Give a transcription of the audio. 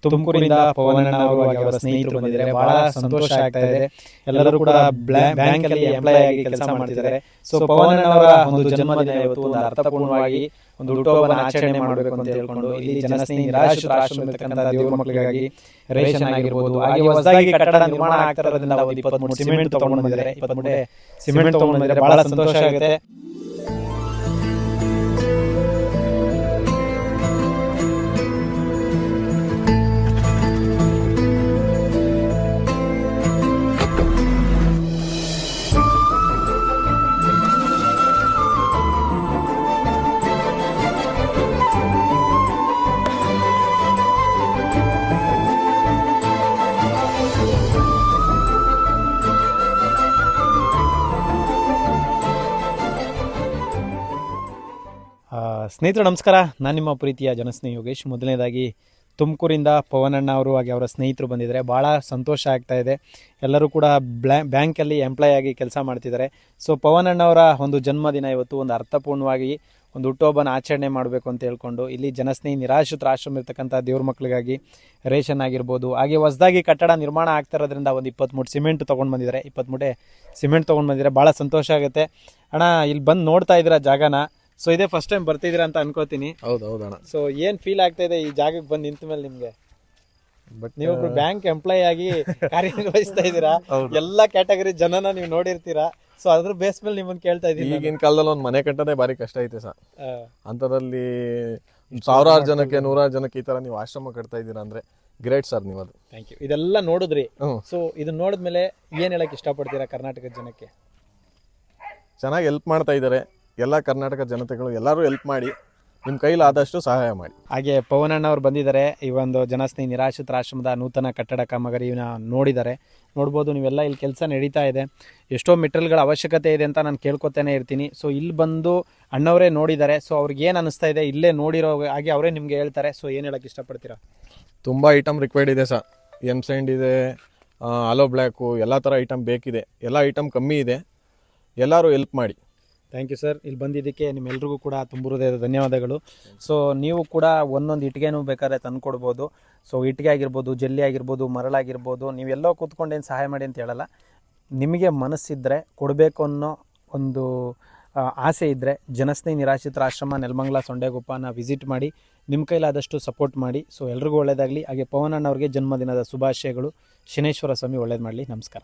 ತುಮಕೂರಿಂದ ಪವನಣ್ಣ ಅವರು ಹಾಗೆ ಅವರ ಸ್ನೇಹಿತರು ಬಂದಿದ್ದಾರೆ. ಬಹಳ ಸಂತೋಷ ಆಗ್ತಾ ಇದೆ. ಎಲ್ಲರೂ ಕೂಡ ಬ್ಯಾಂಕ್ ಅಲ್ಲಿ ಎಂಪ್ಲಾಯ್ ಆಗಿ ಕೆಲಸ ಮಾಡ್ತಿದ್ದಾರೆ. ಸೊ ಪವನಣ್ಣ ಅವರ ಒಂದು ಜನ್ಮದಿನ ಇವತ್ತು ಒಂದು ಅರ್ಥಪೂರ್ಣವಾಗಿ ಒಂದು ಹುಟ್ಟುಹಬ್ಬನ ಆಚರಣೆ ಮಾಡಬೇಕು ಅಂತ ಹೇಳ್ಕೊಂಡು ಇಲ್ಲಿ ಜನಸ್ನೇಹಿ ನಿರಾಶ್ರಿತ ಆಶ್ರಮ ದೇವ್ರ ಮಕ್ಕಳಿಗಾಗಿ ರೇಷನ್ ಆಗಿರ್ಬೋದು, ಹಾಗೆ ಹೊಸದಾಗಿ ಕಟ್ಟಡ ನಿರ್ಮಾಣ ಆಗ್ತಾ ಇರೋದ್ರಿಂದ ಒಂದು 23 ಸಿಮೆಂಟ್ ತಗೊಂಡು ಬಂದಿದ್ದಾರೆ. 23 ಸಿಮೆಂಟ್ ತಗೊಂಡು ಬಂದಿದ್ದಾರೆ. ಬಹಳ ಸಂತೋಷ ಆಗುತ್ತೆ. ಸ್ನೇಹಿತರು ನಮಸ್ಕಾರ, ನಾನು ನಿಮ್ಮ ಪ್ರೀತಿಯ ಜನಸ್ನೇಹಿ ಯೋಗೇಶ್. ಮೊದಲನೇದಾಗಿ ತುಮಕೂರಿಂದ ಪವನಣ್ಣ ಅವರು ಹಾಗೆ ಅವರ ಸ್ನೇಹಿತರು ಬಂದಿದ್ದಾರೆ. ಭಾಳ ಸಂತೋಷ ಆಗ್ತಾ ಇದೆ. ಎಲ್ಲರೂ ಕೂಡ ಬ್ಯಾಂಕಲ್ಲಿ ಎಂಪ್ಲಾಯ್ ಆಗಿ ಕೆಲಸ ಮಾಡ್ತಿದ್ದಾರೆ. ಸೊ ಪವನಣ್ಣ ಅವರ ಒಂದು ಜನ್ಮದಿನ ಇವತ್ತು ಒಂದು ಅರ್ಥಪೂರ್ಣವಾಗಿ ಒಂದು ಹುಟ್ಟುಹಬ್ಬನ ಆಚರಣೆ ಮಾಡಬೇಕು ಅಂತ ಹೇಳ್ಕೊಂಡು ಇಲ್ಲಿ ಜನಸ್ನೇಹಿ ನಿರಾಶ್ರಿತ ಆಶ್ರಮ ಇರ್ತಕ್ಕಂಥ ದೇವ್ರ ಮಕ್ಕಳಿಗಾಗಿ ರೇಷನ್ ಆಗಿರ್ಬೋದು, ಹಾಗೆ ಹೊಸದಾಗಿ ಕಟ್ಟಡ ನಿರ್ಮಾಣ ಆಗ್ತಾ ಇರೋದ್ರಿಂದ ಒಂದು 23 ಸಿಮೆಂಟ್ ತೊಗೊಂಡು ಬಂದಿದ್ದಾರೆ. 23 ಸಿಮೆಂಟ್ ತೊಗೊಂಡು ಬಂದಿದ್ದಾರೆ. ಭಾಳ ಸಂತೋಷ ಆಗುತ್ತೆ. ಅಣ್ಣ ಇಲ್ಲಿ ಬಂದು ನೋಡ್ತಾ ಇದ್ದೀರಾ ಜಾಗನ. ಸೊ ಇದೇ ಫಸ್ಟ್ ಟೈಮ್ ಬರ್ತಿದ್ದೀರಾ ಅಂತ ಅನ್ಕೋತೀನಿ. ಹೌದೌದಣ್ಣ. ಸೊ ಏನ್ ಫೀಲ್ ಆಗ್ತಾ ಇದೆ ಈ ಜಾಗಕ್ಕೆ ಬಂದು ನಿಂತ ಮೇಲೆ ನಿಮ್ಗೆ? ಬಟ್ ನೀವೊಬ್ರು ಬ್ಯಾಂಕ್ ಎಂಪ್ಲಾಯ್ ಆಗಿ ಕಾರ್ಯನಿರ್ವಹಿಸ್ತಾ ಇದ್ದೀರಾ, ಎಲ್ಲಾ ಕ್ಯಾಟಗರಿ ಜನನ ನೀವು ನೋಡಿರ್ತೀರಾ. ಸೊ ಅದ್ರ ಬೇಸ್ ಮೇಲೆ ನಿಮ್ಮನ್ನ ಕೇಳ್ತಾ ಇದ್ದೀನಿ. ಈಗಿನ ಕಾಲದಲ್ಲಿ ಒಂದು ಮನೆ ಕಟ್ಟೋದೇ ಭಾರಿ ಕಷ್ಟ ಐತೆ ಸರ್. ಅಂತದ್ರಲ್ಲಿ 1000 ಜನಕ್ಕೆ 100 ಜನಕ್ಕೆ ಈ ತರ ನೀವು ಆಶ್ರಮ ಕಟ್ತಾ ಇದ್ದೀರಾ ಅಂದ್ರೆ ಗ್ರೇಟ್ ಸರ್ ನೀವು. ಅದು ಥ್ಯಾಂಕ್ ಯು. ಇದೆಲ್ಲ ನೋಡಿದ್ರಿ. ಸೊ ಇದನ್ನ ನೋಡಿದ್ಮೇಲೆ ಏನ್ ಹೇಳಕ್ ಇಷ್ಟಪಡ್ತೀರಾ ಕರ್ನಾಟಕದ ಜನಕ್ಕೆ? ಚೆನ್ನಾಗಿ ಹೆಲ್ಪ್ ಮಾಡ್ತಾ ಇದ್ದಾರೆ ಎಲ್ಲ ಕರ್ನಾಟಕ ಜನತೆಗಳು. ಎಲ್ಲರೂ ಹೆಲ್ಪ್ ಮಾಡಿ, ನಿಮ್ಮ ಕೈಲಾದಷ್ಟು ಸಹಾಯ ಮಾಡಿ. ಹಾಗೆ ಪವನಣ್ಣ ಅವ್ರು ಬಂದಿದ್ದಾರೆ. ಈ ಒಂದು ಜನಸ್ನೇಹಿ ನಿರಾಶ್ರಿತ ಆಶ್ರಮದ ನೂತನ ಕಟ್ಟಡ ಕಾಮಗಾರಿನ ನೋಡಿದ್ದಾರೆ. ನೋಡ್ಬೋದು ನೀವೆಲ್ಲ ಇಲ್ಲಿ ಕೆಲಸ ನಡೀತಾ ಇದೆ. ಎಷ್ಟೋ ಮೆಟೀರಿಯಲ್ಗಳ ಅವಶ್ಯಕತೆ ಇದೆ ಅಂತ ನಾನು ಕೇಳ್ಕೊತಾನೆ ಇರ್ತೀನಿ. ಸೊ ಇಲ್ಲಿ ಬಂದು ಅಣ್ಣವರೇ ನೋಡಿದ್ದಾರೆ. ಸೊ ಅವ್ರಿಗೆ ಏನು ಅನಿಸ್ತಾ ಇದೆ ಇಲ್ಲೇ ನೋಡಿರೋ ಹಾಗೆ ಅವರೇ ನಿಮಗೆ ಹೇಳ್ತಾರೆ. ಸೊ ಏನು ಹೇಳಕ್ಕೆ ಇಷ್ಟಪಡ್ತೀರಾ? ತುಂಬ ಐಟಮ್ ರಿಕ್ವೈರ್ಡ್ ಇದೆ ಸರ್. ಎಮ್ಸೆಂಡ್ ಇದೆ, ಆಲೋ ಬ್ಲ್ಯಾಕು, ಎಲ್ಲ ಥರ ಐಟಮ್ ಬೇಕಿದೆ. ಎಲ್ಲ ಐಟಮ್ ಕಮ್ಮಿ ಇದೆ. ಎಲ್ಲರೂ ಹೆಲ್ಪ್ ಮಾಡಿ. Thank you sir. ಇಲ್ಲಿ ಬಂದಿದ್ದಕ್ಕೆ ನಿಮ್ಮೆಲ್ರಿಗೂ ಕೂಡ ತುಂಬ ಹೃದಯದ ಧನ್ಯವಾದಗಳು. ಸೊ ನೀವು ಕೂಡ ಒಂದೊಂದು ಇಟ್ಟಿಗೆನೂ ಬೇಕಾದ್ರೆ ತಂದುಕೊಡ್ಬೋದು. ಸೊ ಇಟ್ಟಿಗೆ ಆಗಿರ್ಬೋದು, ಜಲ್ಲಿ ಆಗಿರ್ಬೋದು, ಮರಳಾಗಿರ್ಬೋದು, ನೀವೆಲ್ಲೋ ಕೂತ್ಕೊಂಡೇನು ಸಹಾಯ ಮಾಡಿ ಅಂತ ಹೇಳಲ್ಲ. ನಿಮಗೆ ಮನಸ್ಸಿದ್ದರೆ ಕೊಡಬೇಕು ಅನ್ನೋ ಒಂದು ಆಸೆ ಇದ್ದರೆ ಜನಸ್ನೇಹಿ ನಿರಾಶ್ರಿತರ ಆಶ್ರಮ ನೆಲಮಂಗಲ ಸೊಂಡೆಗುಪ್ಪನ ವಿಸಿಟ್ ಮಾಡಿ, ನಿಮ್ಮ ಕೈಲಾದಷ್ಟು ಸಪೋರ್ಟ್ ಮಾಡಿ. ಸೊ ಎಲ್ರಿಗೂ ಒಳ್ಳೆಯದಾಗಲಿ. ಹಾಗೆ ಪವನಣ್ಣವ್ರಿಗೆ ಜನ್ಮದಿನದ ಶುಭಾಶಯಗಳು. ಶನೇಶ್ವರ ಸ್ವಾಮಿ ಒಳ್ಳೇದು ಮಾಡಲಿ. ನಮಸ್ಕಾರ.